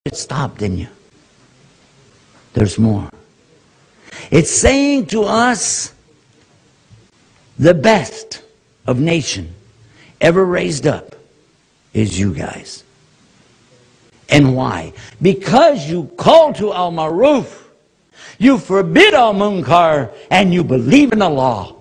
it stopped, didn't you? There's more. It's saying to us, the best of nation ever raised up is you guys. And why? Because you call to al-Maruf, you forbid al-Munkar, and you believe in the law.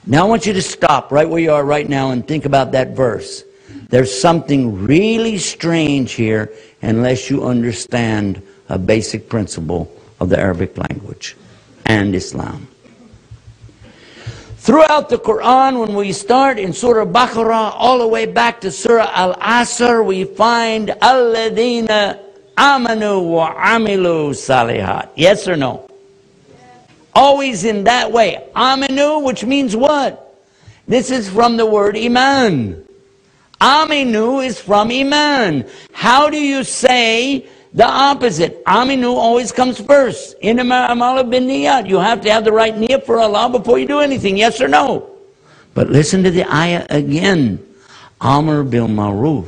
Now I want you to stop right where you are right now and think about that verse. There's something really strange here unless you understand a basic principle of the Arabic language and Islam. Throughout the Quran, when we start in Surah Baqarah all the way back to Surah Al-Asr, we find Alladina amanu wa amilu salihat. Yes or no? Always in that way. Aminu, which means what? This is from the word Iman. Aminu is from Iman. How do you say the opposite? Aminu always comes first. Innama a'malu binniyat. You have to have the right niyyah for Allah before you do anything. Yes or no? But listen to the ayah again. Amr bil ma'ruf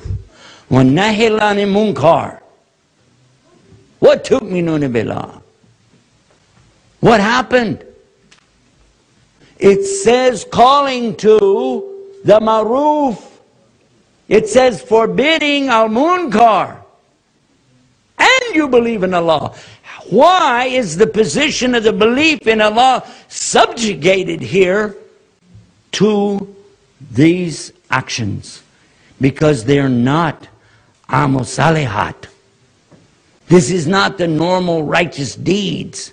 wa nahy 'anil munkar. Wa tu'minuna billah. What happened? It says calling to the ma'ruf. It says forbidding al-munkar. And you believe in Allah. Why is the position of the belief in Allah subjugated here to these actions? Because they're not amal salihat. This is not the normal righteous deeds.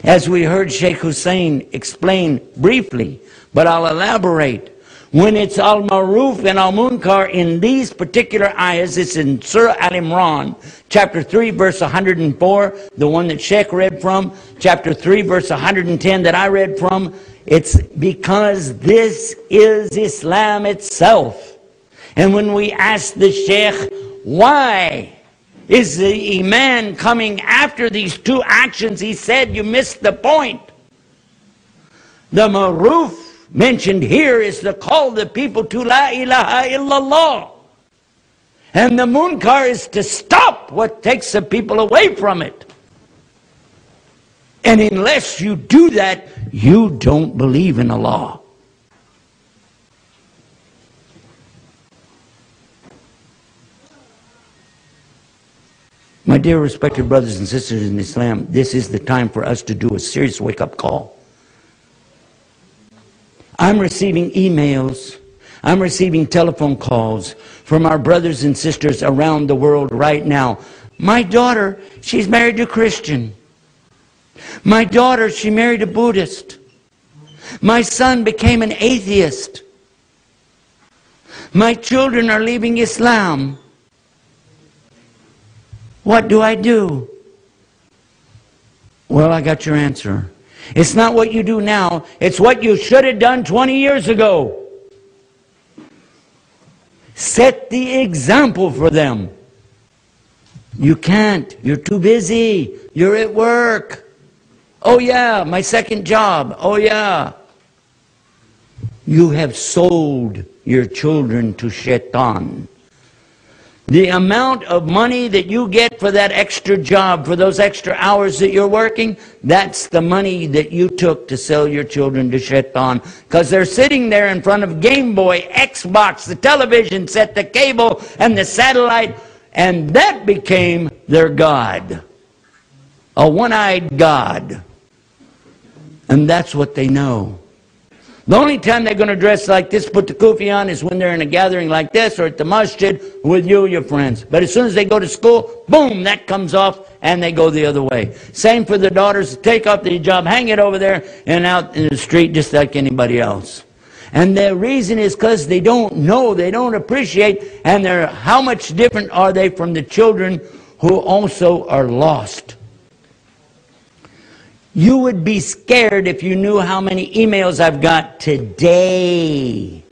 As we heard Sheikh Hussein explain briefly, but I'll elaborate. When it's al-Maruf and al-Munkar in these particular ayahs, it's in Surah Al-Imran, chapter 3, verse 104, the one that Sheikh read from, chapter 3, verse 110 that I read from. It's because this is Islam itself. And when we ask the Sheikh, why is the Iman coming after these two actions? He said, you missed the point. The Maruf mentioned here is to call the people to La ilaha illallah. And the Munkar is to stop what takes the people away from it. And unless you do that, you don't believe in Allah. My dear respected brothers and sisters in Islam, this is the time for us to do a serious wake-up call. I'm receiving emails, I'm receiving telephone calls from our brothers and sisters around the world right now. My daughter, she's married to a Christian. My daughter, she married a Buddhist. My son became an atheist. My children are leaving Islam. What do I do? Well, I got your answer. It's not what you do now. It's what you should have done 20 years ago. Set the example for them. You can't. You're too busy. You're at work. Oh yeah, my second job. Oh yeah. You have sold your children to Shaitan. The amount of money that you get for that extra job, for those extra hours that you're working, that's the money that you took to sell your children to Shaitan. Because they're sitting there in front of Game Boy, Xbox, the television set, the cable, and the satellite, and that became their God. A one-eyed God. And that's what they know. The only time they're going to dress like this, put the kufi on, is when they're in a gathering like this or at the masjid with you, your friends. But as soon as they go to school, boom, that comes off and they go the other way. Same for the daughters. Take off the hijab, hang it over there and out in the street just like anybody else. And the reason is because they don't know, they don't appreciate, and they're, how much different are they from the children who also are lost? You would be scared if you knew how many emails I've got today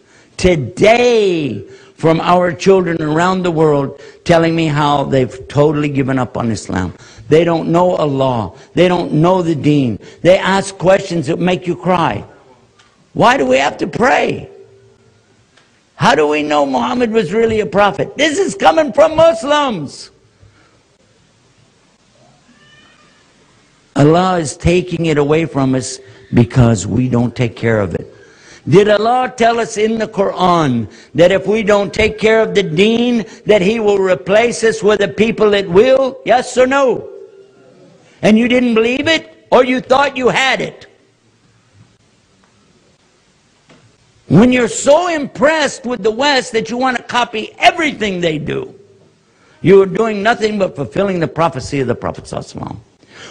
from our children around the world telling me how they've totally given up on Islam. They don't know Allah. They don't know the deen. They ask questions that make you cry. Why do we have to pray? How do we know Muhammad was really a prophet? This is coming from Muslims. Allah is taking it away from us because we don't take care of it. Did Allah tell us in the Quran that if we don't take care of the deen, that He will replace us with a people that will? Yes or no? And you didn't believe it? Or you thought you had it? When you're so impressed with the West that you want to copy everything they do, you are doing nothing but fulfilling the prophecy of the Prophet ﷺ.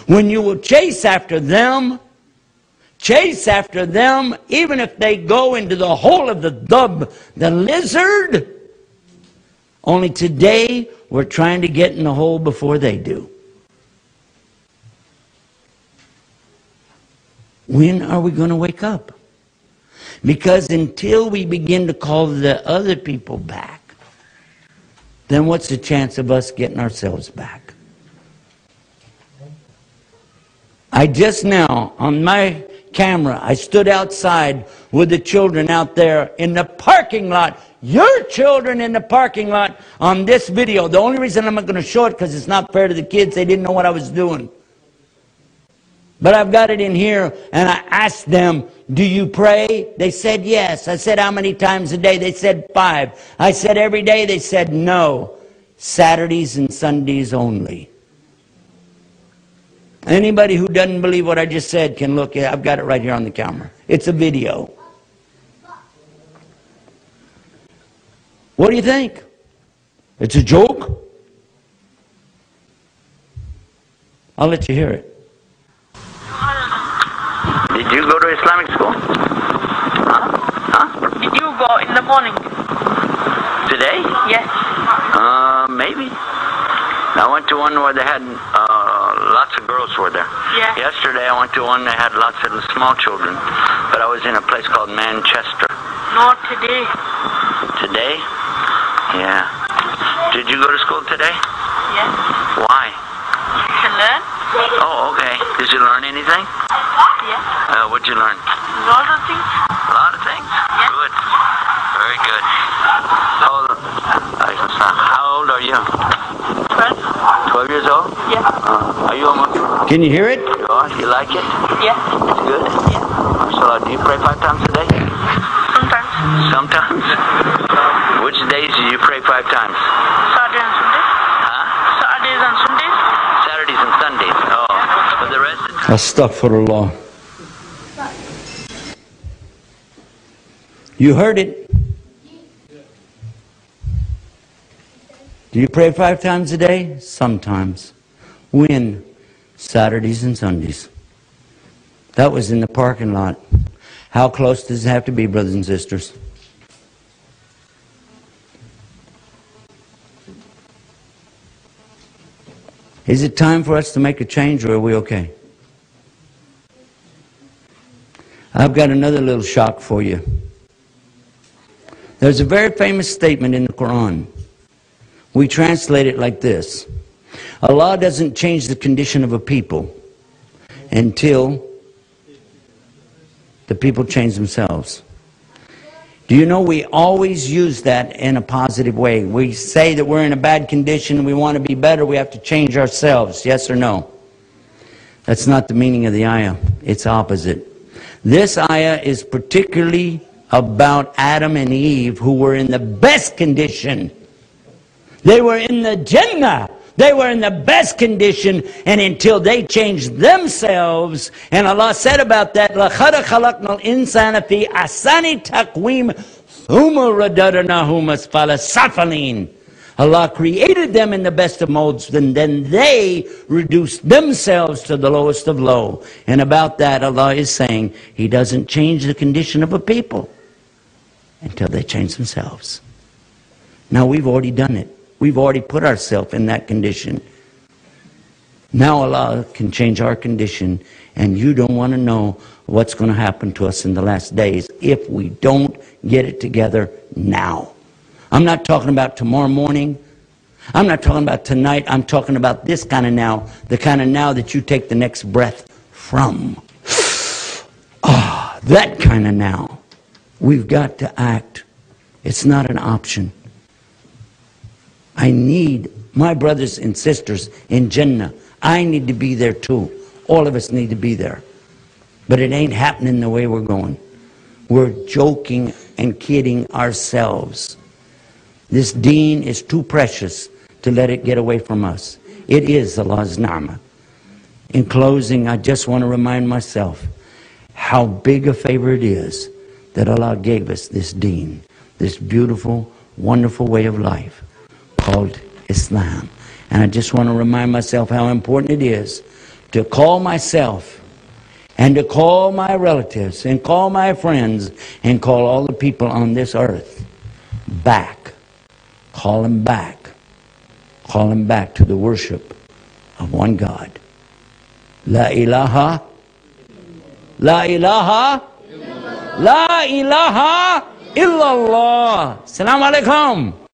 When you will chase after them, even if they go into the hole of the lizard, only today we're trying to get in the hole before they do. When are we going to wake up? Because until we begin to call the other people back, then what's the chance of us getting ourselves back? I just now, on my camera, I stood outside with the children out there in the parking lot. Your children in the parking lot on this video. The only reason I'm not going to show it because it's not fair to the kids. They didn't know what I was doing. But I've got it in here, and I asked them, do you pray? They said yes. I said, how many times a day? They said 5. I said, every day? They said no. Saturdays and Sundays only. Anybody who doesn't believe what I just said can look. I've got it right here on the camera. It's a video. What do you think? It's a joke? I'll let you hear it. Did you go to Islamic school? Huh? Did you go in the morning? Today? Yes. Maybe. I went to one where they had lots of girls were there. Yeah. Yesterday I went to one that had lots of small children, but I was in a place called Manchester. Not today. Today? Yeah. Did you go to school today? Yes. Why? To learn? Oh, okay. Did you learn anything? Yes. What'd you learn? A lot of things. A lot of things? Yes. Good. Very good. How old are you? 12. 12 years old? Yes. Are you a Muslim? Can you hear it? You are? You like it? Yes. It's good? Yes. So do you pray 5 times a day? Sometimes. Sometimes? Which days do you pray 5 times? Saturday and Sunday. Huh? Saturdays and Sundays. Saturdays and Sundays. Oh. But the rest of the time? Astaghfirullah. You heard it. Do you pray 5 times a day? Sometimes. When? Saturdays and Sundays. That was in the parking lot. How close does it have to be, brothers and sisters? Is it time for us to make a change, or are we okay? I've got another little shock for you. There's a very famous statement in the Quran. We translate it like this. Allah doesn't change the condition of a people until the people change themselves. Do you know we always use that in a positive way? We say that we're in a bad condition and we want to be better, we have to change ourselves. Yes or no? That's not the meaning of the ayah. It's opposite. This ayah is particularly about Adam and Eve, who were in the best condition. They were in the Jannah. They were in the best condition, and until they changed themselves, and Allah said about that, لَقَدْ خَلَقْنَا الْإِنسَانَ فِي أَحْسَنِ تَقْوِيمٍ ثُمَّ رَدَدْنَاهُ أَسْفَلَ سَافِلِينَ. Allah created them in the best of modes, and then they reduced themselves to the lowest of low. And about that, Allah is saying He doesn't change the condition of a people until they change themselves. Now we've already done it. We've already put ourselves in that condition. Now Allah can change our condition, and you don't want to know what's going to happen to us in the last days if we don't get it together now. I'm not talking about tomorrow morning. I'm not talking about tonight. I'm talking about this kind of now, the kind of now that you take the next breath from. Ah, that kind of now. We've got to act It's not an option. I need my brothers and sisters in Jannah. I need to be there too. All of us need to be there. But it ain't happening the way we're going. We're joking and kidding ourselves. This deen is too precious to let it get away from us. It is Allah's ni'mah. In closing, I just want to remind myself how big a favor it is that Allah gave us this deen, this beautiful, wonderful way of life called Islam. And I just want to remind myself how important it is to call myself and to call my relatives and call my friends and call all the people on this earth back. Call them back. Call them back to the worship of one God. La ilaha. La ilaha. La ilaha illallah. Assalamu alaikum.